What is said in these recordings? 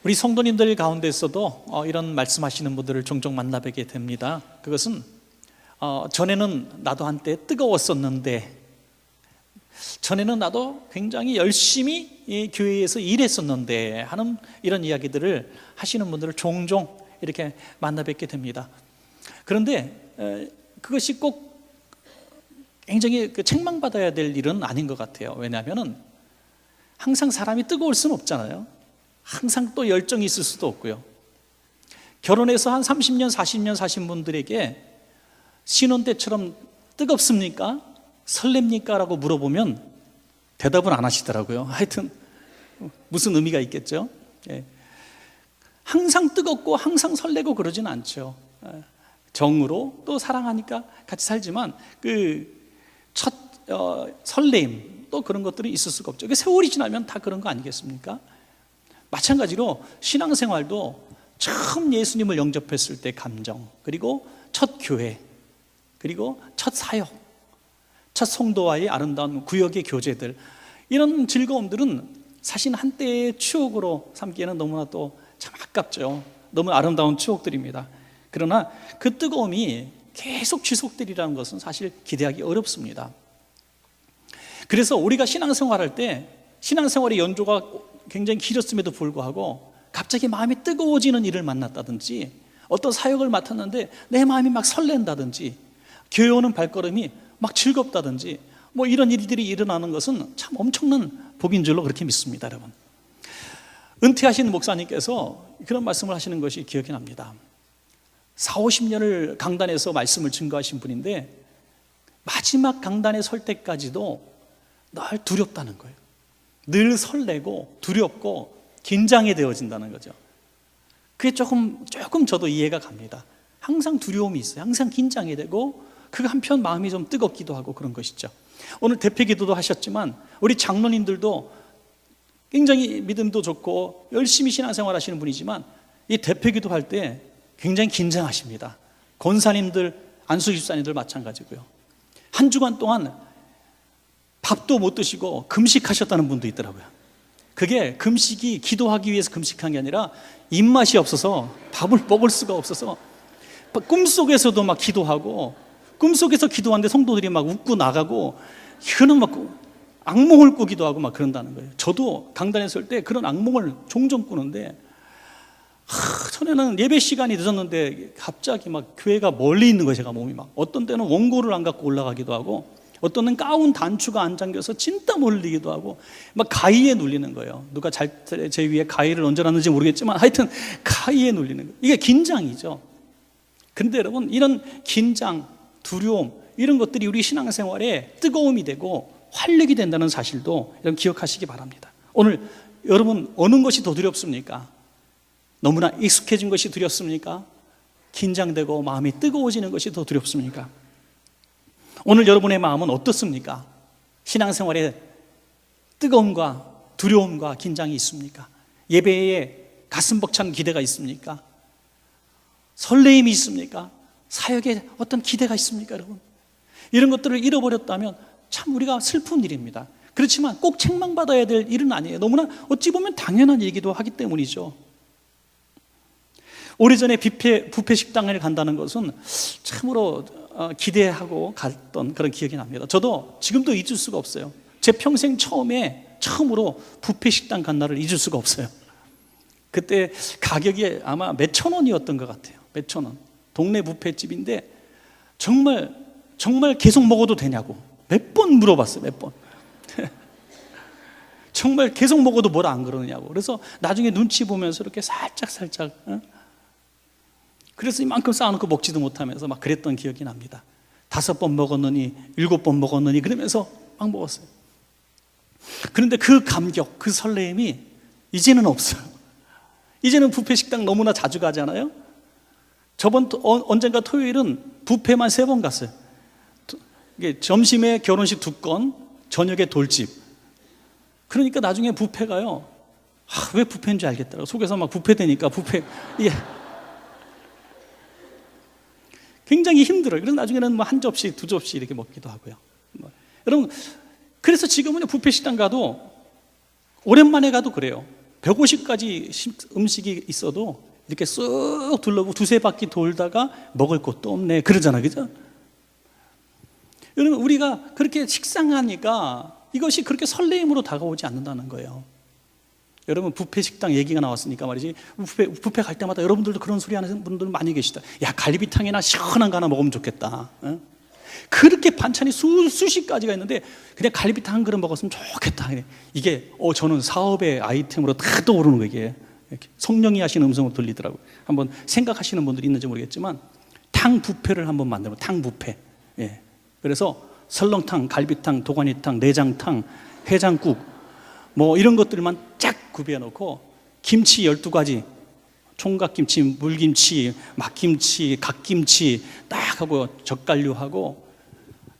우리 성도님들 가운데서도 이런 말씀하시는 분들을 종종 만나뵙게 됩니다. 그것은 전에는 나도 한때 뜨거웠었는데, 전에는 나도 굉장히 열심히 이 교회에서 일했었는데 하는 이런 이야기들을 하시는 분들을 종종 이렇게 만나뵙게 됩니다. 그런데 그것이 꼭 굉장히 책망받아야 될 일은 아닌 것 같아요. 왜냐하면 항상 사람이 뜨거울 수는 없잖아요. 항상 또 열정이 있을 수도 없고요. 결혼해서 한 30년, 40년 사신 분들에게 신혼 때처럼 뜨겁습니까? 설렙니까? 라고 물어보면 대답은 안 하시더라고요. 하여튼 무슨 의미가 있겠죠? 예. 항상 뜨겁고 항상 설레고 그러진 않죠. 정으로 또 사랑하니까 같이 살지만 그 첫 설레임 또 그런 것들이 있을 수가 없죠. 세월이 지나면 다 그런 거 아니겠습니까? 마찬가지로 신앙생활도 처음 예수님을 영접했을 때 감정, 그리고 첫 교회, 그리고 첫 사역, 첫 성도와의 아름다운 구역의 교제들, 이런 즐거움들은 사실 한때의 추억으로 삼기에는 너무나 또 참 아깝죠. 너무 아름다운 추억들입니다. 그러나 그 뜨거움이 계속 지속되리라는 것은 사실 기대하기 어렵습니다. 그래서 우리가 신앙생활할 때 신앙생활의 연조가 굉장히 길었음에도 불구하고 갑자기 마음이 뜨거워지는 일을 만났다든지, 어떤 사역을 맡았는데 내 마음이 막 설렌다든지, 교회 오는 발걸음이 막 즐겁다든지, 뭐 이런 일들이 일어나는 것은 참 엄청난 복인 줄로 그렇게 믿습니다. 여러분, 은퇴하신 목사님께서 그런 말씀을 하시는 것이 기억이 납니다. 40-50년을 강단에서 말씀을 증거하신 분인데 마지막 강단에 설 때까지도 늘 두렵다는 거예요. 늘 설레고 두렵고 긴장이 되어진다는 거죠. 그게 조금 저도 이해가 갑니다. 항상 두려움이 있어요. 항상 긴장이 되고, 그 한편 마음이 좀 뜨겁기도 하고 그런 것이죠. 오늘 대표 기도도 하셨지만 우리 장로님들도 굉장히 믿음도 좋고 열심히 신앙생활 하시는 분이지만 이 대표 기도할 때 굉장히 긴장하십니다. 권사님들, 안수집사님들 마찬가지고요. 한 주간 동안 밥도 못 드시고 금식하셨다는 분도 있더라고요. 그게 금식이 기도하기 위해서 금식한 게 아니라 입맛이 없어서 밥을 먹을 수가 없어서 꿈속에서도 막 기도하고, 꿈속에서 기도하는데 성도들이 막 웃고 나가고, 그는 막 악몽을 꾸기도 하고 막 그런다는 거예요. 저도 강단에 설 때 그런 악몽을 종종 꾸는데, 전에는 예배 시간이 늦었는데 갑자기 막 교회가 멀리 있는 거예요. 제가 몸이 막, 어떤 때는 원고를 안 갖고 올라가기도 하고, 어떤 때는 가운 단추가 안 잠겨서 진땀 흘리기도 하고, 막 가위에 눌리는 거예요. 누가 제 위에 가위를 얹어놨는지 모르겠지만 하여튼 가위에 눌리는 거예요. 이게 긴장이죠. 근데 여러분, 이런 긴장, 두려움, 이런 것들이 우리 신앙생활에 뜨거움이 되고 활력이 된다는 사실도 여러분 기억하시기 바랍니다. 오늘 여러분, 어느 것이 더 두렵습니까? 너무나 익숙해진 것이 두렵습니까? 긴장되고 마음이 뜨거워지는 것이 더 두렵습니까? 오늘 여러분의 마음은 어떻습니까? 신앙생활에 뜨거움과 두려움과 긴장이 있습니까? 예배에 가슴 벅찬 기대가 있습니까? 설레임이 있습니까? 사역에 어떤 기대가 있습니까, 여러분? 이런 것들을 잃어버렸다면 참 우리가 슬픈 일입니다. 그렇지만 꼭 책망받아야 될 일은 아니에요. 너무나 어찌 보면 당연한 얘기도 하기 때문이죠. 오래전에 뷔페 식당을 간다는 것은 참으로 기대하고 갔던 그런 기억이 납니다. 저도 지금도 잊을 수가 없어요. 제 평생 처음으로 뷔페 식당 간 날을 잊을 수가 없어요. 그때 가격이 아마 몇천 원이었던 것 같아요. 몇천 원. 동네 뷔페집인데 정말 계속 먹어도 되냐고 몇 번 물어봤어요. 몇 번. 정말 계속 먹어도 뭐라 안 그러느냐고. 그래서 나중에 눈치 보면서 이렇게 살짝 그래서 이만큼 쌓아놓고 먹지도 못하면서 막 그랬던 기억이 납니다. 5번 먹었느니 7번 먹었느니 그러면서 막 먹었어요. 그런데 그 감격, 그 설레임이 이제는 없어요. 이제는 뷔페 식당 너무나 자주 가잖아요. 언젠가 토요일은 뷔페만 3번 갔어요. 점심에 결혼식 2건, 저녁에 돌집. 그러니까 나중에 뷔페가요, 왜 뷔페인지 알겠더라고요. 속에서 막 뷔페 되니까 이게 굉장히 힘들어요. 그래서 나중에는 뭐 1접시, 2접시 이렇게 먹기도 하고요. 여러분, 그래서 지금은 뷔페 식당 가도 오랜만에 가도 그래요. 150가지 음식이 있어도 이렇게 쑥 둘러보고 두세 바퀴 돌다가 먹을 것도 없네 그러잖아, 그죠? 여러분, 우리가 그렇게 식상하니까 이것이 그렇게 설레임으로 다가오지 않는다는 거예요. 여러분, 뷔페 식당 얘기가 나왔으니까 말이지, 뷔페 갈 때마다 여러분들도 그런 소리 하는 분들 많이 계시다. 야, 갈비탕이나 시원한 거 하나 먹으면 좋겠다. 어? 그렇게 반찬이 수십 가지가 있는데 그냥 갈비탕 한 그릇 먹었으면 좋겠다. 이게 저는 사업의 아이템으로 다 떠오르는 거. 이게 성령이 하시는 음성으로 들리더라고요. 한번 생각하시는 분들이 있는지 모르겠지만 탕 뷔페를 한번 만들면 탕 뷔페. 예. 그래서 설렁탕, 갈비탕, 도가니탕, 내장탕, 해장국 뭐 이런 것들만 쫙 구비해 놓고 김치 12가지, 총각김치, 물김치, 막김치, 갓김치 딱 하고 젓갈류하고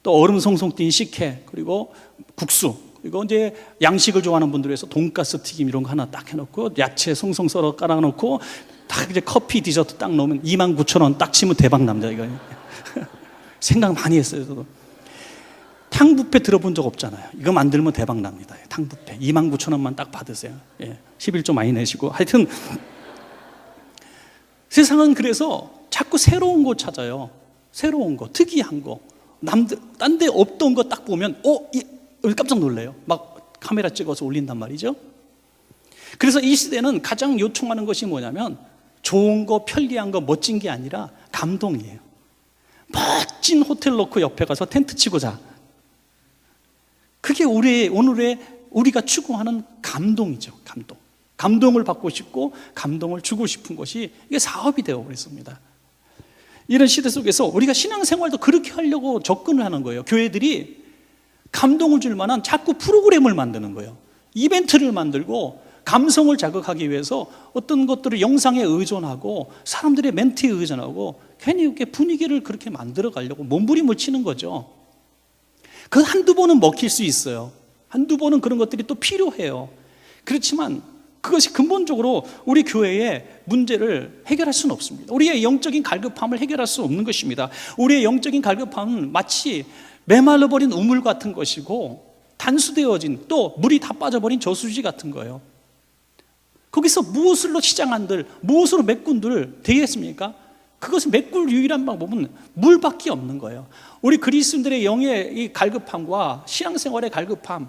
또 얼음 송송 뛴 식혜, 그리고 국수, 그리고 이제 양식을 좋아하는 분들 위해서 돈가스 튀김 이런 거 하나 딱 해놓고 야채 송송 썰어 깔아놓고 딱 이제 커피 디저트 딱 넣으면 29,000원 딱 치면 대박 납니다. 이거 생각 많이 했어요. 저도 탕 뷔페 들어본 적 없잖아요. 이거 만들면 대박 납니다. 탕 뷔페 29,000원만 딱 받으세요. 예, 11조 많이 내시고. 하여튼 세상은 그래서 자꾸 새로운 거 찾아요. 새로운 거, 특이한 거, 남들 딴 데 없던 거 딱 보면 깜짝 놀래요. 막 카메라 찍어서 올린단 말이죠. 그래서 이 시대는 가장 요청하는 것이 뭐냐면 좋은 거, 편리한 거, 멋진 게 아니라 감동이에요. 멋진 호텔 놓고 옆에 가서 텐트 치고 자. 그게 오늘의 우리가 추구하는 감동이죠. 감동을 받고 싶고 감동을 주고 싶은 것이 이게 사업이 되어버렸습니다. 이런 시대 속에서 우리가 신앙생활도 그렇게 하려고 접근을 하는 거예요. 교회들이 감동을 줄 만한 자꾸 프로그램을 만드는 거예요. 이벤트를 만들고 감성을 자극하기 위해서 어떤 것들을 영상에 의존하고 사람들의 멘트에 의존하고 괜히 이렇게 분위기를 그렇게 만들어 가려고 몸부림을 치는 거죠. 그 한두 번은 먹힐 수 있어요. 한두 번은 그런 것들이 또 필요해요. 그렇지만 그것이 근본적으로 우리 교회의 문제를 해결할 수는 없습니다. 우리의 영적인 갈급함을 해결할 수 없는 것입니다. 우리의 영적인 갈급함은 마치 메말라버린 우물 같은 것이고 단수되어진 또 물이 다 빠져버린 저수지 같은 거예요. 거기서 무엇으로 시장한들, 무엇으로 메꾼들 되겠습니까? 그것을 메꿀 유일한 방법은 물밖에 없는 거예요. 우리 그리스도인들의 영의 이 갈급함과 신앙생활의 갈급함,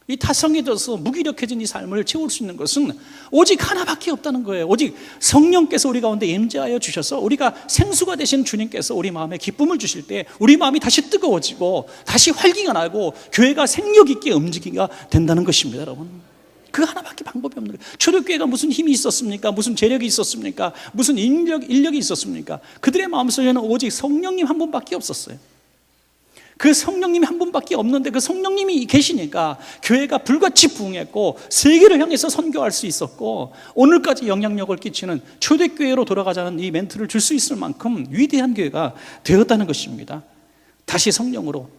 이 타성해져서 무기력해진 이 삶을 채울 수 있는 것은 오직 하나밖에 없다는 거예요. 오직 성령께서 우리 가운데 임재하여 주셔서 우리가 생수가 되신 주님께서 우리 마음에 기쁨을 주실 때 우리 마음이 다시 뜨거워지고 다시 활기가 나고 교회가 생력 있게 움직이가 된다는 것입니다, 여러분. 그 하나밖에 방법이 없는 거예요. 초대교회가 무슨 힘이 있었습니까? 무슨 재력이 있었습니까? 무슨 인력이 있었습니까? 그들의 마음속에는 오직 성령님 한 분밖에 없었어요. 그 성령님이 한 분밖에 없는데 그 성령님이 계시니까 교회가 불같이 부흥했고 세계를 향해서 선교할 수 있었고 오늘까지 영향력을 끼치는 초대교회로 돌아가자는 이 멘트를 줄 수 있을 만큼 위대한 교회가 되었다는 것입니다. 다시 성령으로,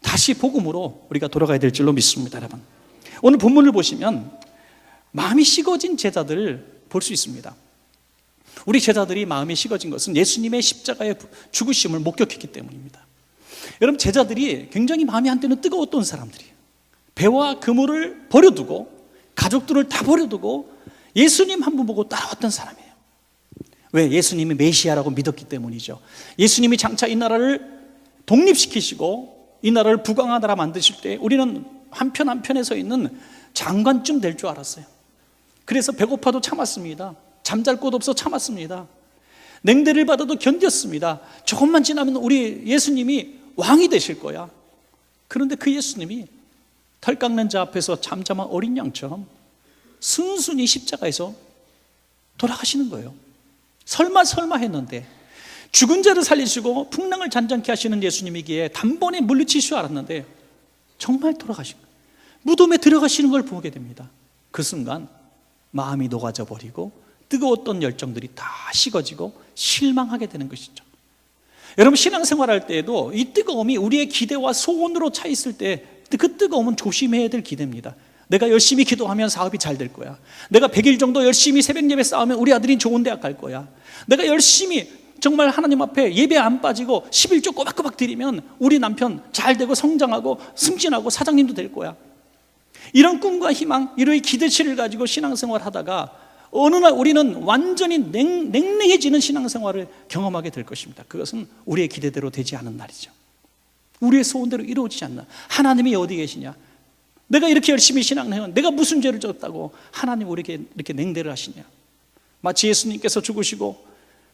다시 복음으로 우리가 돌아가야 될 줄로 믿습니다, 여러분. 오늘 본문을 보시면 마음이 식어진 제자들을 볼 수 있습니다. 우리 제자들이 마음이 식어진 것은 예수님의 십자가의 죽으심을 목격했기 때문입니다. 여러분, 제자들이 굉장히 마음이 한때는 뜨거웠던 사람들이에요. 배와 그물을 버려두고 가족들을 다 버려두고 예수님 한 분 보고 따라왔던 사람이에요. 왜? 예수님이 메시아라고 믿었기 때문이죠. 예수님이 장차 이 나라를 독립시키시고 이 나라를 부강한 나라 만드실 때 우리는 한편에 서 있는 장관쯤 될 줄 알았어요. 그래서 배고파도 참았습니다. 잠잘 곳 없어 참았습니다. 냉대를 받아도 견뎠습니다. 조금만 지나면 우리 예수님이 왕이 되실 거야. 그런데 그 예수님이 털 깎는 자 앞에서 잠잠한 어린 양처럼 순순히 십자가에서 돌아가시는 거예요. 설마 했는데 죽은 자를 살리시고 풍랑을 잔잔케 하시는 예수님이기에 단번에 물리칠 줄 알았는데 정말 돌아가신 거예요. 무덤에 들어가시는 걸 보게 됩니다. 그 순간 마음이 녹아져 버리고 뜨거웠던 열정들이 다 식어지고 실망하게 되는 것이죠. 여러분, 신앙생활할 때에도 이 뜨거움이 우리의 기대와 소원으로 차 있을 때 그 뜨거움은 조심해야 될 기대입니다. 내가 열심히 기도하면 사업이 잘 될 거야. 내가 100일 정도 열심히 새벽 예배 싸우면 우리 아들이 좋은 대학 갈 거야. 내가 열심히 정말 하나님 앞에 예배 안 빠지고 11조 꼬박꼬박 드리면 우리 남편 잘 되고 성장하고 승진하고 사장님도 될 거야. 이런 꿈과 희망, 이런 기대치를 가지고 신앙생활을 하다가 어느 날 우리는 완전히 냉랭해지는 신앙생활을 경험하게 될 것입니다. 그것은 우리의 기대대로 되지 않은 날이죠. 우리의 소원대로 이루어지지 않나. 하나님이 어디 계시냐? 내가 이렇게 열심히 신앙생활, 내가 무슨 죄를 졌다고 하나님 우리에게 이렇게 냉대를 하시냐? 마치 예수님께서 죽으시고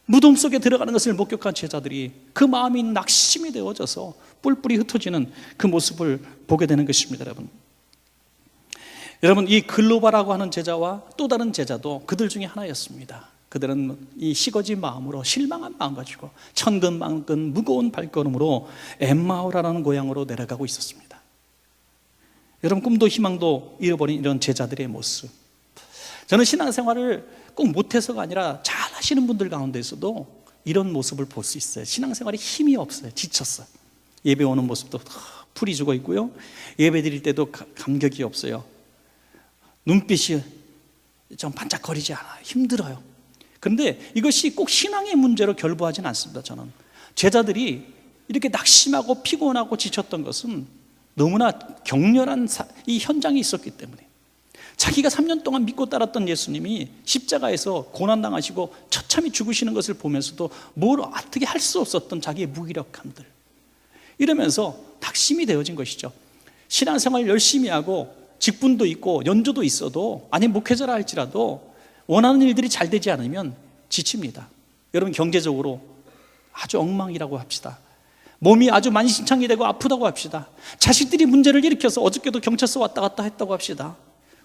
무덤 속에 들어가는 것을 목격한 제자들이 그 마음이 낙심이 되어져서 뿔뿔이 흩어지는 그 모습을 보게 되는 것입니다. 여러분, 이 글로바라고 하는 제자와 또 다른 제자도 그들 중에 하나였습니다. 그들은 이 식어진 마음으로, 실망한 마음 가지고 천근만근 무거운 발걸음으로 엠마오라는 고향으로 내려가고 있었습니다. 여러분, 꿈도 희망도 잃어버린 이런 제자들의 모습, 저는 신앙생활을 꼭 못해서가 아니라 잘 하시는 분들 가운데서도 이런 모습을 볼 수 있어요. 신앙생활에 힘이 없어요. 지쳤어요. 예배 오는 모습도 풀이 죽어 있고요, 예배 드릴 때도 감격이 없어요. 눈빛이 좀 반짝거리지 않아요. 힘들어요. 그런데 이것이 꼭 신앙의 문제로 결부하지는 않습니다. 저는 제자들이 이렇게 낙심하고 피곤하고 지쳤던 것은 너무나 격렬한 이 현장이 있었기 때문에, 자기가 3년 동안 믿고 따랐던 예수님이 십자가에서 고난당하시고 처참히 죽으시는 것을 보면서도 뭘 어떻게 할 수 없었던 자기의 무기력함들, 이러면서 낙심이 되어진 것이죠. 신앙생활 열심히 하고 직분도 있고 연조도 있어도, 아니 목회자라 할지라도 원하는 일들이 잘 되지 않으면 지칩니다. 여러분, 경제적으로 아주 엉망이라고 합시다. 몸이 아주 만신창이 되고 아프다고 합시다. 자식들이 문제를 일으켜서 어저께도 경찰서 왔다 갔다 했다고 합시다.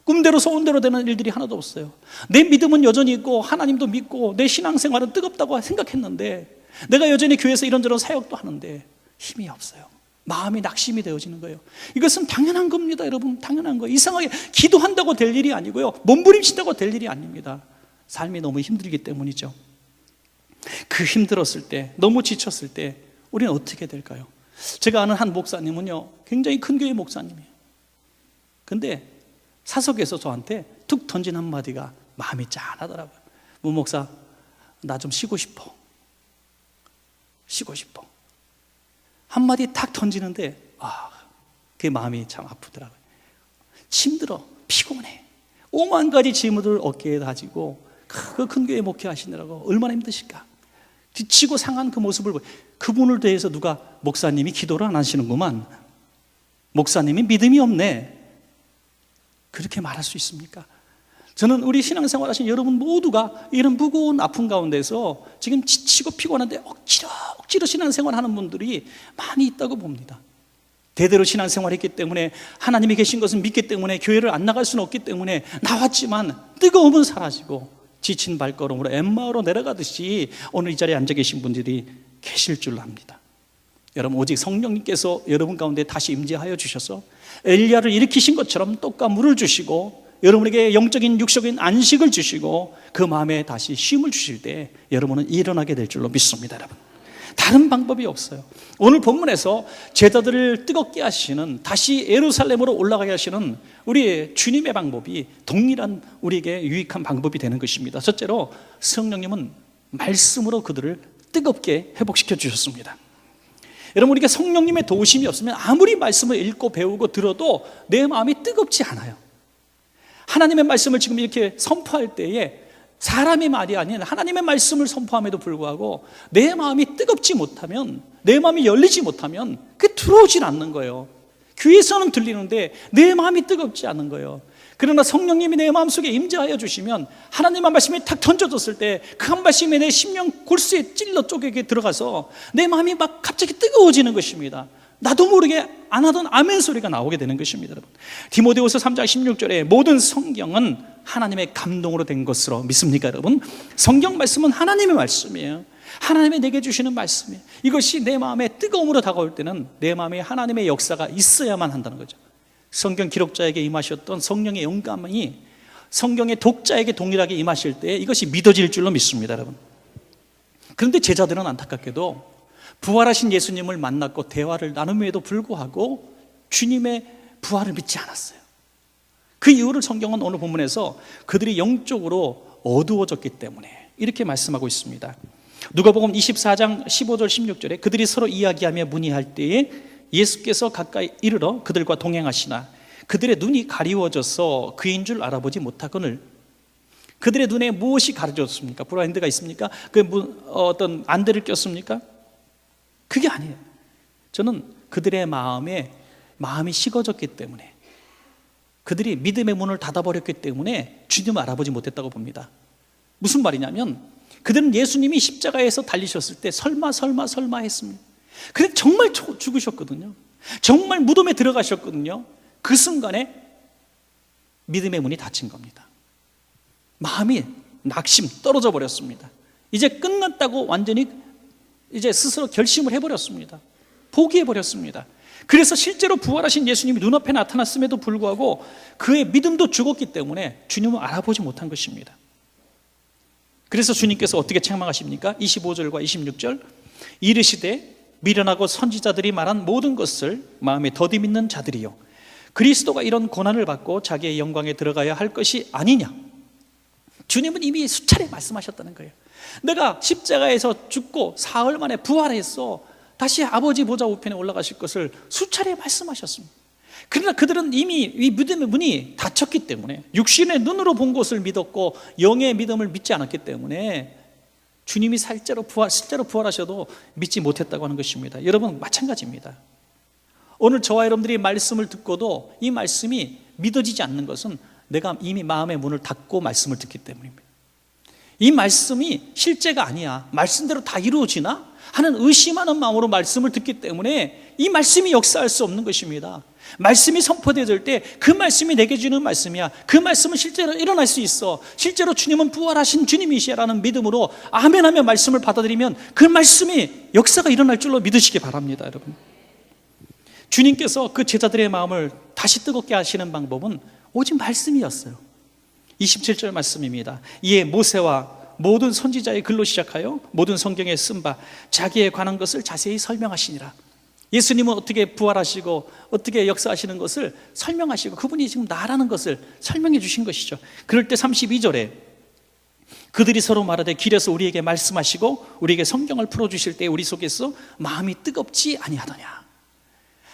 꿈대로 소원대로 되는 일들이 하나도 없어요. 내 믿음은 여전히 있고 하나님도 믿고 내 신앙생활은 뜨겁다고 생각했는데, 내가 여전히 교회에서 이런저런 사역도 하는데 힘이 없어요. 마음이 낙심이 되어지는 거예요. 이것은 당연한 겁니다. 여러분, 당연한 거예요. 이상하게 기도한다고 될 일이 아니고요, 몸부림친다고 될 일이 아닙니다. 삶이 너무 힘들기 때문이죠. 그 힘들었을 때, 너무 지쳤을 때 우리는 어떻게 될까요? 제가 아는 한 목사님은요, 굉장히 큰 교회 목사님이에요. 근데 사석에서 저한테 툭 던진 한마디가 마음이 짠하더라고요. 문 목사, 나 좀 쉬고 싶어. 쉬고 싶어. 한마디 탁 던지는데 그 마음이 참 아프더라고요. 힘들어, 피곤해, 5만 가지 질문을 어깨에 다지고 그 큰 교회 목회하시느라고 얼마나 힘드실까. 지치고 상한 그 모습을 보고, 그분을 대해서 누가 목사님이 기도를 안 하시는구만, 목사님이 믿음이 없네, 그렇게 말할 수 있습니까? 저는 우리 신앙생활 하신 여러분 모두가 이런 무거운 아픔 가운데서 지금 지치고 피곤한데 억지로 신앙생활 하는 분들이 많이 있다고 봅니다. 대대로 신앙생활 했기 때문에, 하나님이 계신 것은 믿기 때문에 교회를 안 나갈 수는 없기 때문에 나왔지만 뜨거움은 사라지고 지친 발걸음으로 엠마오로 내려가듯이 오늘 이 자리에 앉아 계신 분들이 계실 줄 압니다. 여러분, 오직 성령님께서 여러분 가운데 다시 임재하여 주셔서 엘리야를 일으키신 것처럼 떡과 물을 주시고 여러분에게 영적인 육적인 안식을 주시고 그 마음에 다시 쉼을 주실 때 여러분은 일어나게 될 줄로 믿습니다. 여러분, 다른 방법이 없어요. 오늘 본문에서 제자들을 뜨겁게 하시는, 다시 예루살렘으로 올라가게 하시는 우리 주님의 방법이 동일한 우리에게 유익한 방법이 되는 것입니다. 첫째로, 성령님은 말씀으로 그들을 뜨겁게 회복시켜 주셨습니다. 여러분, 우리가 성령님의 도우심이 없으면 아무리 말씀을 읽고 배우고 들어도 내 마음이 뜨겁지 않아요. 하나님의 말씀을 지금 이렇게 선포할 때에 사람의 말이 아닌 하나님의 말씀을 선포함에도 불구하고 내 마음이 뜨겁지 못하면, 내 마음이 열리지 못하면 그게 들어오질 않는 거예요. 귀에서는 들리는데 내 마음이 뜨겁지 않은 거예요. 그러나 성령님이 내 마음속에 임재하여 주시면, 하나님의 말씀이 탁 던져졌을 때 그 한 말씀이 내 심령 골수에 찔러 쪼개게 들어가서 내 마음이 막 갑자기 뜨거워지는 것입니다. 나도 모르게 안 하던 아멘 소리가 나오게 되는 것입니다. 여러분, 디모데후서 3장 16절에 모든 성경은 하나님의 감동으로 된 것으로 믿습니까? 여러분, 성경 말씀은 하나님의 말씀이에요. 하나님이 내게 주시는 말씀이에요. 이것이 내 마음에 뜨거움으로 다가올 때는 내 마음에 하나님의 역사가 있어야만 한다는 거죠. 성경 기록자에게 임하셨던 성령의 영감이 성경의 독자에게 동일하게 임하실 때 이것이 믿어질 줄로 믿습니다. 여러분, 그런데 제자들은 안타깝게도 부활하신 예수님을 만났고 대화를 나눔에도 불구하고 주님의 부활을 믿지 않았어요. 그 이유를 성경은 오늘 본문에서 그들이 영적으로 어두워졌기 때문에 이렇게 말씀하고 있습니다. 누가복음 24장 15절 16절에 그들이 서로 이야기하며 문의할 때에 예수께서 가까이 이르러 그들과 동행하시나 그들의 눈이 가리워져서 그인 줄 알아보지 못하거늘. 그들의 눈에 무엇이 가려졌습니까? 블라인드가 있습니까? 어떤 안대를 꼈습니까? 그게 아니에요. 저는 그들의 마음이 식어졌기 때문에, 그들이 믿음의 문을 닫아버렸기 때문에 주님을 알아보지 못했다고 봅니다. 무슨 말이냐면, 그들은 예수님이 십자가에서 달리셨을 때 설마 했습니다. 그런데 정말 죽으셨거든요. 정말 무덤에 들어가셨거든요. 그 순간에 믿음의 문이 닫힌 겁니다. 마음이 낙심 떨어져 버렸습니다. 이제 끝났다고 완전히 이제 스스로 결심을 해버렸습니다. 포기해버렸습니다. 그래서 실제로 부활하신 예수님이 눈앞에 나타났음에도 불구하고 그의 믿음도 죽었기 때문에 주님을 알아보지 못한 것입니다. 그래서 주님께서 어떻게 책망하십니까? 25절과 26절, 이르시되 미련하고 선지자들이 말한 모든 것을 마음에 더디 믿는 자들이요, 그리스도가 이런 고난을 받고 자기의 영광에 들어가야 할 것이 아니냐. 주님은 이미 수차례 말씀하셨다는 거예요. 내가 십자가에서 죽고 사흘 만에 부활해서 다시 아버지 보좌 우편에 올라가실 것을 수차례 말씀하셨습니다. 그러나 그들은 이미 이 믿음의 문이 닫혔기 때문에, 육신의 눈으로 본 것을 믿었고 영의 믿음을 믿지 않았기 때문에 주님이 실제로 부활하셔도 믿지 못했다고 하는 것입니다. 여러분, 마찬가지입니다. 오늘 저와 여러분들이 말씀을 듣고도 이 말씀이 믿어지지 않는 것은 내가 이미 마음의 문을 닫고 말씀을 듣기 때문입니다. 이 말씀이 실제가 아니야, 말씀대로 다 이루어지나 하는 의심하는 마음으로 말씀을 듣기 때문에 이 말씀이 역사할 수 없는 것입니다. 말씀이 선포되어질 때 그 말씀이 내게 주는 말씀이야, 그 말씀은 실제로 일어날 수 있어, 실제로 주님은 부활하신 주님이시라는 믿음으로 아멘하며 말씀을 받아들이면 그 말씀이 역사가 일어날 줄로 믿으시기 바랍니다. 여러분, 주님께서 그 제자들의 마음을 다시 뜨겁게 하시는 방법은 오직 말씀이었어요. 27절 말씀입니다. 이에 모세와 모든 선지자의 글로 시작하여 모든 성경에 쓴 바 자기에 관한 것을 자세히 설명하시니라. 예수님은 어떻게 부활하시고 어떻게 역사하시는 것을 설명하시고, 그분이 지금 나라는 것을 설명해 주신 것이죠. 그럴 때 32절에 그들이 서로 말하되 길에서 우리에게 말씀하시고 우리에게 성경을 풀어주실 때 우리 속에서 마음이 뜨겁지 아니하더냐.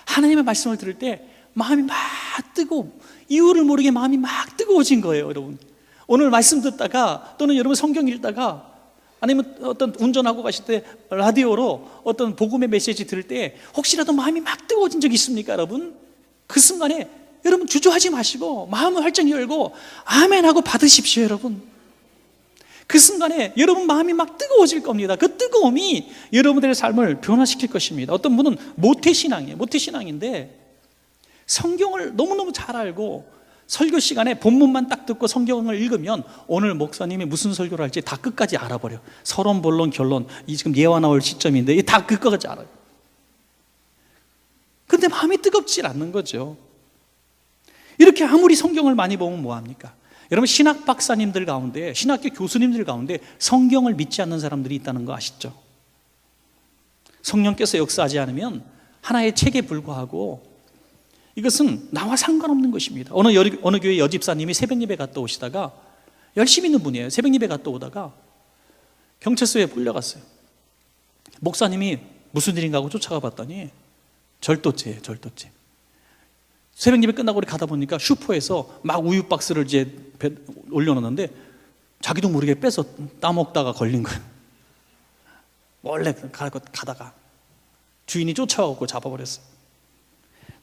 하나님의 말씀을 들을 때 마음이 막 이유를 모르게 마음이 막 뜨거워진 거예요. 여러분, 오늘 말씀 듣다가 또는 여러분 성경 읽다가 아니면 어떤 운전하고 가실 때 라디오로 어떤 복음의 메시지 들을 때 혹시라도 마음이 막 뜨거워진 적이 있습니까? 여러분, 그 순간에 여러분 주저하지 마시고 마음을 활짝 열고 아멘하고 받으십시오. 여러분, 그 순간에 여러분 마음이 막 뜨거워질 겁니다. 그 뜨거움이 여러분들의 삶을 변화시킬 것입니다. 어떤 분은 모태신앙인데 성경을 너무너무 잘 알고 설교 시간에 본문만 딱 듣고 성경을 읽으면 오늘 목사님이 무슨 설교를 할지 다 끝까지 알아버려. 서론, 본론, 결론, 이 지금 예화 나올 시점인데 다 끝까지 알아요. 근데 마음이 뜨겁지 않는 거죠. 이렇게 아무리 성경을 많이 보면 뭐합니까? 여러분, 신학 박사님들 가운데, 신학교 교수님들 가운데 성경을 믿지 않는 사람들이 있다는 거 아시죠? 성령께서 역사하지 않으면 하나의 책에 불과하고 이것은 나와 상관없는 것입니다. 어느 교회 여집사님이 새벽 예배 갔다 오시다가, 열심히 있는 분이에요. 새벽 예배 갔다 오다가 경찰서에 끌려갔어요. 목사님이 무슨 일인가 하고 쫓아가 봤더니 절도죄예요. 절도죄. 새벽 예배 끝나고 우리 가다 보니까 슈퍼에서 막 우유 박스를 이제 올려놓는데 자기도 모르게 빼서 따먹다가 걸린 거예요. 원래 가다가 주인이 쫓아오고 잡아버렸어요.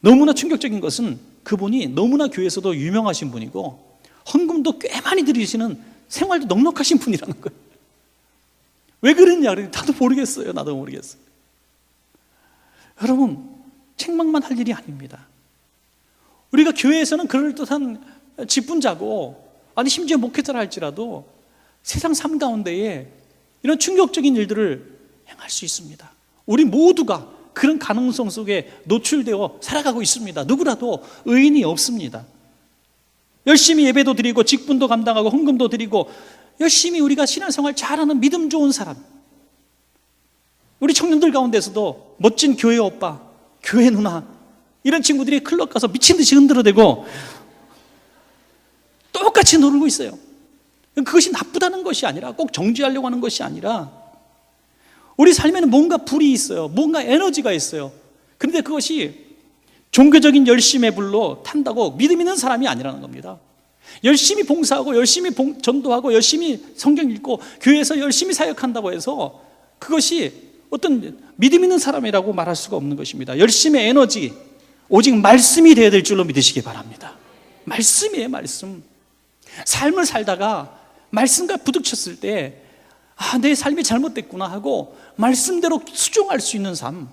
너무나 충격적인 것은 그분이 너무나 교회에서도 유명하신 분이고 헌금도 꽤 많이 들이시는, 생활도 넉넉하신 분이라는 거예요. 왜 그랬냐? 나도 모르겠어요. 여러분, 책망만 할 일이 아닙니다. 우리가 교회에서는 그럴듯한 직분자고, 아니 심지어 목회자라 할지라도 세상 삶 가운데에 이런 충격적인 일들을 행할 수 있습니다. 우리 모두가 그런 가능성 속에 노출되어 살아가고 있습니다. 누구라도 의인이 없습니다. 열심히 예배도 드리고 직분도 감당하고 헌금도 드리고 열심히 우리가 신앙생활 잘하는 믿음 좋은 사람, 우리 청년들 가운데서도 멋진 교회 오빠, 교회 누나, 이런 친구들이 클럽 가서 미친 듯이 흔들어대고 똑같이 놀고 있어요. 그것이 나쁘다는 것이 아니라, 꼭 정죄하려고 하는 것이 아니라, 우리 삶에는 뭔가 불이 있어요. 뭔가 에너지가 있어요. 그런데 그것이 종교적인 열심의 불로 탄다고 믿음 있는 사람이 아니라는 겁니다. 열심히 봉사하고 열심히 전도하고 열심히 성경 읽고 교회에서 열심히 사역한다고 해서 그것이 어떤 믿음 있는 사람이라고 말할 수가 없는 것입니다. 열심의 에너지 오직 말씀이 되어야 될 줄로 믿으시기 바랍니다. 말씀이에요, 말씀. 삶을 살다가 말씀과 부딪혔을 때 내 삶이 잘못됐구나 하고 말씀대로 수종할 수 있는 삶,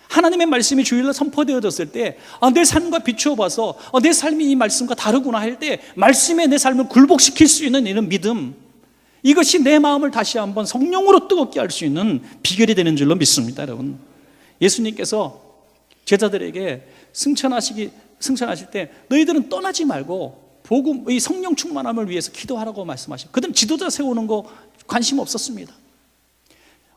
하나님의 말씀이 주일날 선포되어졌을 때 내 삶과 비추어 봐서 내 삶이 이 말씀과 다르구나 할 때 말씀에 내 삶을 굴복시킬 수 있는 이런 믿음, 이것이 내 마음을 다시 한번 성령으로 뜨겁게 할 수 있는 비결이 되는 줄로 믿습니다. 여러분, 예수님께서 제자들에게 승천하실 때 너희들은 떠나지 말고 복음, 이 성령 충만함을 위해서 기도하라고 말씀하시고, 그들은 지도자 세우는 거 관심 없었습니다.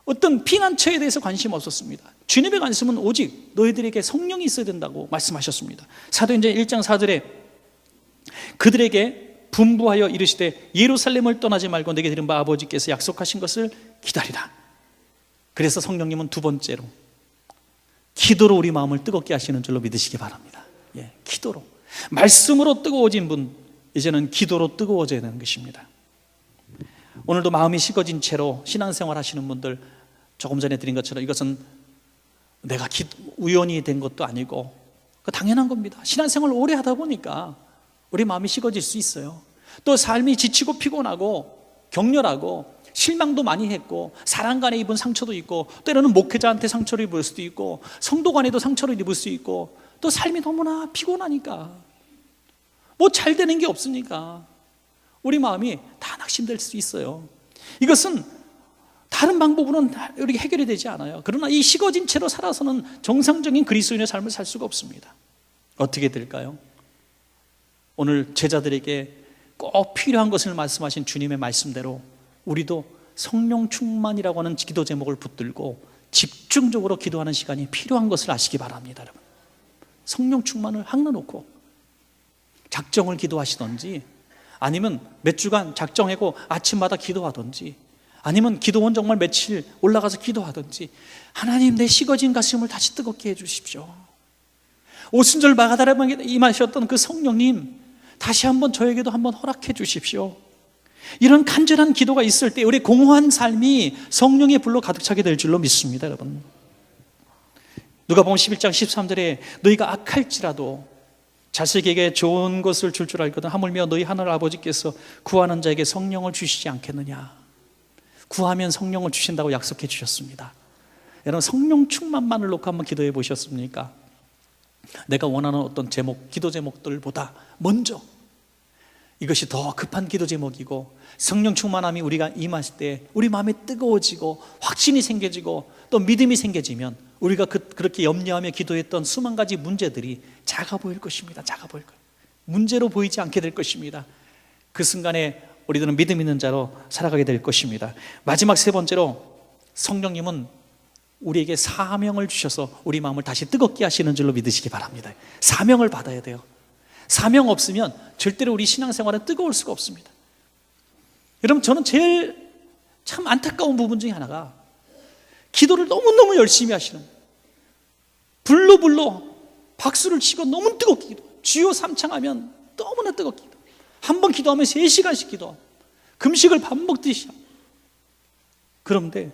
어떤 피난처에 대해서 관심 없었습니다. 주님의 관심은 오직 너희들에게 성령이 있어야 된다고 말씀하셨습니다. 사도행전 1장 4절에 그들에게 분부하여 이르시되 예루살렘을 떠나지 말고 내게 드린 바 아버지께서 약속하신 것을 기다리라. 그래서 성령님은 두 번째로 기도로 우리 마음을 뜨겁게 하시는 줄로 믿으시기 바랍니다. 기도로, 말씀으로 뜨거워진 분, 이제는 기도로 뜨거워져야 되는 것입니다. 오늘도 마음이 식어진 채로 신앙생활 하시는 분들, 조금 전에 드린 것처럼 이것은 내가 우연히 된 것도 아니고 당연한 겁니다. 신앙생활 오래 하다 보니까 우리 마음이 식어질 수 있어요. 또 삶이 지치고 피곤하고 격렬하고 실망도 많이 했고 사람 간에 입은 상처도 있고 때로는 목회자한테 상처를 입을 수도 있고 성도 간에도 상처를 입을 수 있고 또 삶이 너무나 피곤하니까 뭐 잘 되는 게 없으니까 우리 마음이 다 낙심될 수 있어요. 이것은 다른 방법으로는 우리가 해결이 되지 않아요. 그러나 이 식어진 채로 살아서는 정상적인 그리스도인의 삶을 살 수가 없습니다. 어떻게 될까요? 오늘 제자들에게 꼭 필요한 것을 말씀하신 주님의 말씀대로 우리도 성령 충만이라고 하는 기도 제목을 붙들고 집중적으로 기도하는 시간이 필요한 것을 아시기 바랍니다. 여러분, 성령 충만을 항나놓고 작정을 기도하시던지, 아니면 몇 주간 작정하고 아침마다 기도하던지, 아니면 기도원 정말 며칠 올라가서 기도하던지, 하나님 내 식어진 가슴을 다시 뜨겁게 해주십시오. 오순절 마가다락방에 임하셨던 그 성령님 다시 한번 저에게도 한번 허락해 주십시오. 이런 간절한 기도가 있을 때 우리 공허한 삶이 성령의 불로 가득 차게 될 줄로 믿습니다. 여러분, 누가복음 11장 13절에 너희가 악할지라도 자식에게 좋은 것을 줄 알거든 하물며 너희 하늘 아버지께서 구하는 자에게 성령을 주시지 않겠느냐. 구하면 성령을 주신다고 약속해 주셨습니다. 여러분, 성령 충만만을 놓고 한번 기도해 보셨습니까? 내가 원하는 어떤 제목, 기도 제목들보다 먼저 이것이 더 급한 기도 제목이고, 성령 충만함이 우리가 임하실 때 우리 마음이 뜨거워지고 확신이 생겨지고 또 믿음이 생겨지면 우리가 그렇게 염려하며 기도했던 수만 가지 문제들이 작아 보일 것입니다. 작아 보일 거예요. 문제로 보이지 않게 될 것입니다. 그 순간에 우리들은 믿음 있는 자로 살아가게 될 것입니다. 마지막 세 번째로, 성령님은 우리에게 사명을 주셔서 우리 마음을 다시 뜨겁게 하시는 줄로 믿으시기 바랍니다. 사명을 받아야 돼요. 사명 없으면 절대로 우리 신앙생활은 뜨거울 수가 없습니다. 여러분, 저는 제일 참 안타까운 부분 중에 하나가 기도를 너무너무 열심히 하시는 거예요. 불로 박수를 치고 너무 뜨겁게 기도, 주여 삼창하면 너무나 뜨겁게 기도, 한 번 기도하면 3시간씩 기도하고 금식을 밥 먹듯이 하고, 그런데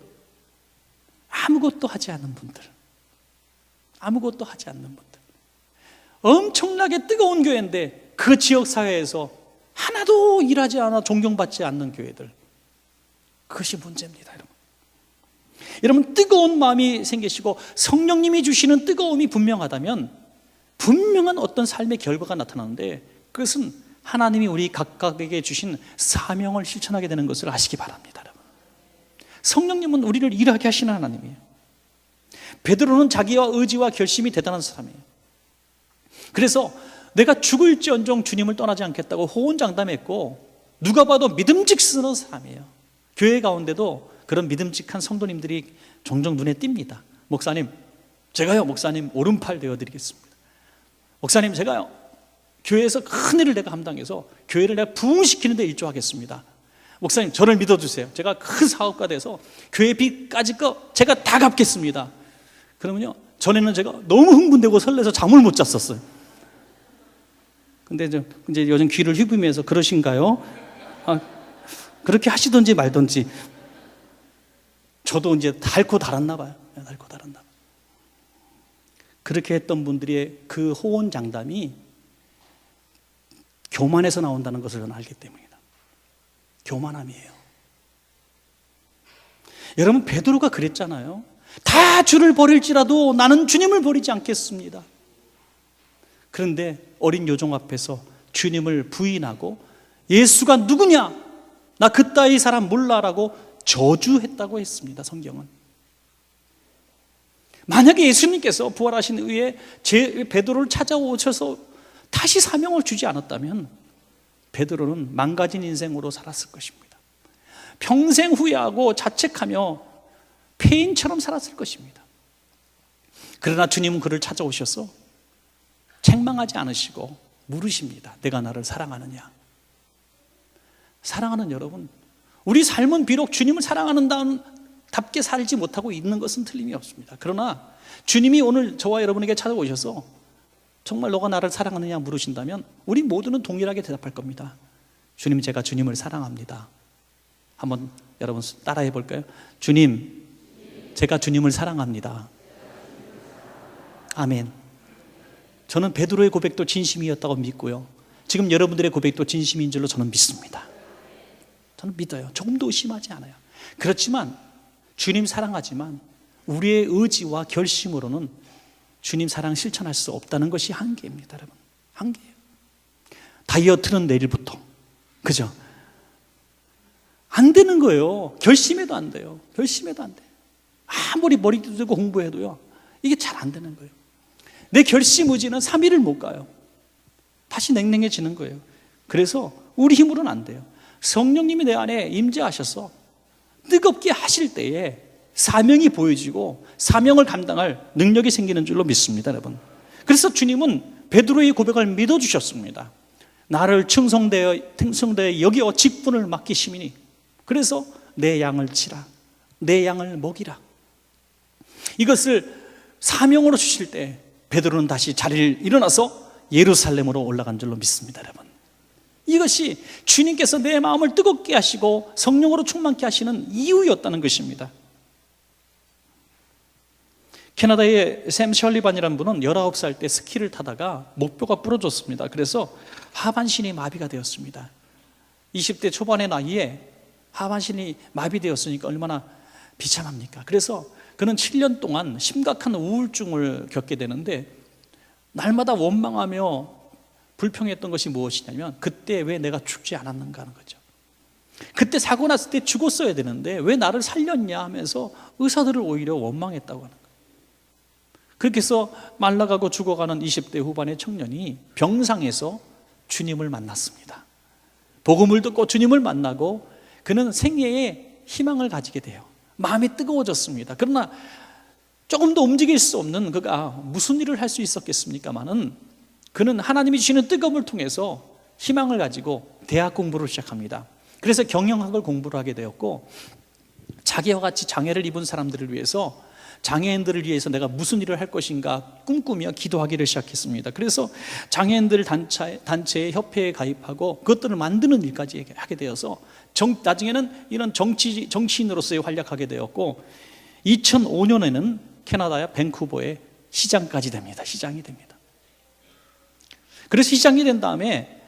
아무것도 하지 않는 분들, 아무것도 하지 않는 분들, 엄청나게 뜨거운 교회인데 그 지역사회에서 하나도 일하지 않아 존경받지 않는 교회들, 그것이 문제입니다. 여러분, 뜨거운 마음이 생기시고 성령님이 주시는 뜨거움이 분명하다면 분명한 어떤 삶의 결과가 나타나는데, 그것은 하나님이 우리 각각에게 주신 사명을 실천하게 되는 것을 아시기 바랍니다. 여러분, 성령님은 우리를 일하게 하시는 하나님이에요. 베드로는 자기와 의지와 결심이 대단한 사람이에요. 그래서 내가 죽을지언정 주님을 떠나지 않겠다고 호언장담했고, 누가 봐도 믿음직스러운 사람이에요. 교회 가운데도 그런 믿음직한 성도님들이 종종 눈에 띕니다. 목사님, 제가요 목사님 오른팔 되어드리겠습니다. 목사님, 제가요 교회에서 큰 일을 내가 감당해서 교회를 내가 부흥시키는 데 일조하겠습니다. 목사님, 저를 믿어주세요. 제가 큰 사업가 돼서 교회 빚까지 거 제가 다 갚겠습니다. 그러면요, 전에는 제가 너무 흥분되고 설레서 잠을 못 잤었어요. 근데 이제 요즘 귀를 휘두르면서 그러신가요? 그렇게 하시던지 말던지 저도 이제 닳고 달았나 봐요. 닳고 달았나 봐요. 그렇게 했던 분들의 그 호언장담이 교만에서 나온다는 것을 저는 알기 때문이다. 교만함이에요. 여러분, 베드로가 그랬잖아요. 다 주를 버릴지라도 나는 주님을 버리지 않겠습니다. 그런데 어린 요종 앞에서 주님을 부인하고 예수가 누구냐? 나 그따위 사람 몰라라고 저주했다고 했습니다. 성경은. 만약에 예수님께서 부활하신 후에 베드로를 찾아오셔서 다시 사명을 주지 않았다면 베드로는 망가진 인생으로 살았을 것입니다. 평생 후회하고 자책하며 폐인처럼 살았을 것입니다. 그러나 주님은 그를 찾아오셔서 책망하지 않으시고 물으십니다. 내가 나를 사랑하느냐? 사랑하는 여러분, 우리 삶은 비록 주님을 사랑하는 답게 살지 못하고 있는 것은 틀림이 없습니다. 그러나 주님이 오늘 저와 여러분에게 찾아오셔서 정말 너가 나를 사랑하느냐 물으신다면 우리 모두는 동일하게 대답할 겁니다. 주님, 제가 주님을 사랑합니다. 한번 여러분 따라해 볼까요? 주님, 제가 주님을 사랑합니다. 아멘. 저는 베드로의 고백도 진심이었다고 믿고요, 지금 여러분들의 고백도 진심인 줄로 저는 믿습니다. 저는 믿어요. 조금도 의심하지 않아요. 그렇지만 주님 사랑하지만 우리의 의지와 결심으로는 주님 사랑 실천할 수 없다는 것이 한계입니다. 여러분, 한계예요. 다이어트는 내일부터, 그죠? 안 되는 거예요. 결심해도 안 돼요. 결심해도 안 돼요. 아무리 머리 두들고 공부해도요, 이게 잘 안 되는 거예요. 내 결심 의지는 3일을 못 가요. 다시 냉랭해지는 거예요. 그래서 우리 힘으로는 안 돼요. 성령님이 내 안에 임재하셔서 뜨겁게 하실 때에 사명이 보여지고 사명을 감당할 능력이 생기는 줄로 믿습니다, 여러분. 그래서 주님은 베드로의 고백을 믿어주셨습니다. 나를 충성되어 여기어 직분을 맡기시니 그래서 내 양을 치라, 내 양을 먹이라. 이것을 사명으로 주실 때 베드로는 다시 자리를 일어나서 예루살렘으로 올라간 줄로 믿습니다, 여러분. 이것이 주님께서 내 마음을 뜨겁게 하시고 성령으로 충만케 하시는 이유였다는 것입니다. 캐나다의 샘 셜리반이라는 분은 19살 때 스키를 타다가 목뼈가 부러졌습니다. 그래서 하반신이 마비가 되었습니다. 20대 초반의 나이에 하반신이 마비되었으니까 얼마나 비참합니까? 그래서 그는 7년 동안 심각한 우울증을 겪게 되는데 날마다 원망하며 불평했던 것이 무엇이냐면 그때 왜 내가 죽지 않았는가 하는 거죠. 그때 사고 났을 때 죽었어야 되는데 왜 나를 살렸냐 하면서 의사들을 오히려 원망했다고 하는 거예요. 그렇게 해서 말라가고 죽어가는 20대 후반의 청년이 병상에서 주님을 만났습니다. 복음을 듣고 주님을 만나고 그는 생애에 희망을 가지게 돼요. 마음이 뜨거워졌습니다. 그러나 조금 더 움직일 수 없는 그가 무슨 일을 할 수 있었겠습니까마는 그는 하나님이 주시는 뜨거움을 통해서 희망을 가지고 대학 공부를 시작합니다. 그래서 경영학을 공부를 하게 되었고 자기와 같이 장애를 입은 사람들을 위해서 장애인들을 위해서 내가 무슨 일을 할 것인가 꿈꾸며 기도하기를 시작했습니다. 그래서 장애인들 단체의 협회에 가입하고 그것들을 만드는 일까지 하게 되어서 나중에는 이런 정치인으로서의 활약하게 되었고 2005년에는 캐나다의 밴쿠버의 시장까지 됩니다. 시장이 됩니다. 그래서 시장이 된 다음에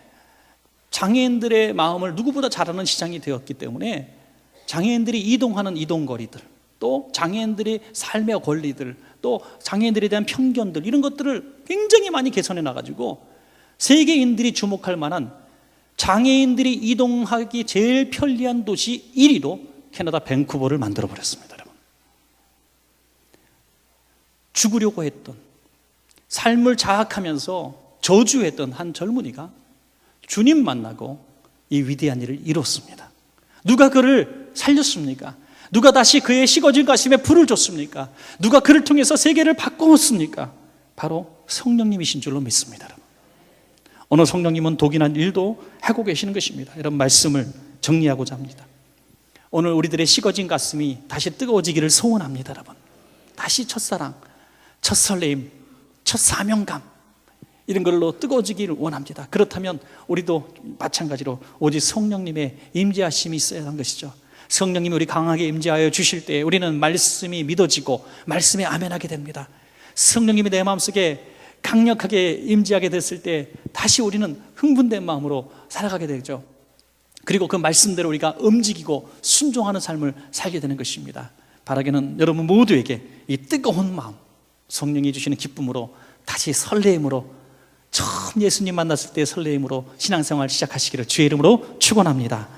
장애인들의 마음을 누구보다 잘 아는 시장이 되었기 때문에 장애인들이 이동하는 이동거리들, 또 장애인들의 삶의 권리들, 또 장애인들에 대한 편견들, 이런 것들을 굉장히 많이 개선해 나가지고 세계인들이 주목할 만한 장애인들이 이동하기 제일 편리한 도시 1위로 캐나다 밴쿠버를 만들어 버렸습니다. 여러분, 죽으려고 했던, 삶을 자학하면서 저주했던 한 젊은이가 주님 만나고 이 위대한 일을 이뤘습니다. 누가 그를 살렸습니까? 누가 다시 그의 식어진 가슴에 불을 줬습니까? 누가 그를 통해서 세계를 바꾸었습니까? 바로 성령님이신 줄로 믿습니다. 오늘 성령님은 독인한 일도 하고 계시는 것입니다. 이런 말씀을 정리하고자 합니다. 오늘 우리들의 식어진 가슴이 다시 뜨거워지기를 소원합니다. 여러분, 다시 첫사랑, 첫 설레임, 첫 사명감, 이런 걸로 뜨거워지기를 원합니다. 그렇다면 우리도 마찬가지로 오직 성령님의 임재하심이 있어야 하는 것이죠. 성령님이 우리 강하게 임재하여 주실 때 우리는 말씀이 믿어지고 말씀에 아멘하게 됩니다. 성령님이 내 마음속에 강력하게 임재하게 됐을 때 다시 우리는 흥분된 마음으로 살아가게 되죠. 그리고 그 말씀대로 우리가 움직이고 순종하는 삶을 살게 되는 것입니다. 바라기는 여러분 모두에게 이 뜨거운 마음, 성령이 주시는 기쁨으로 다시 설레임으로, 처음 예수님 만났을 때의 설레임으로 신앙생활 시작하시기를 주의 이름으로 축원합니다.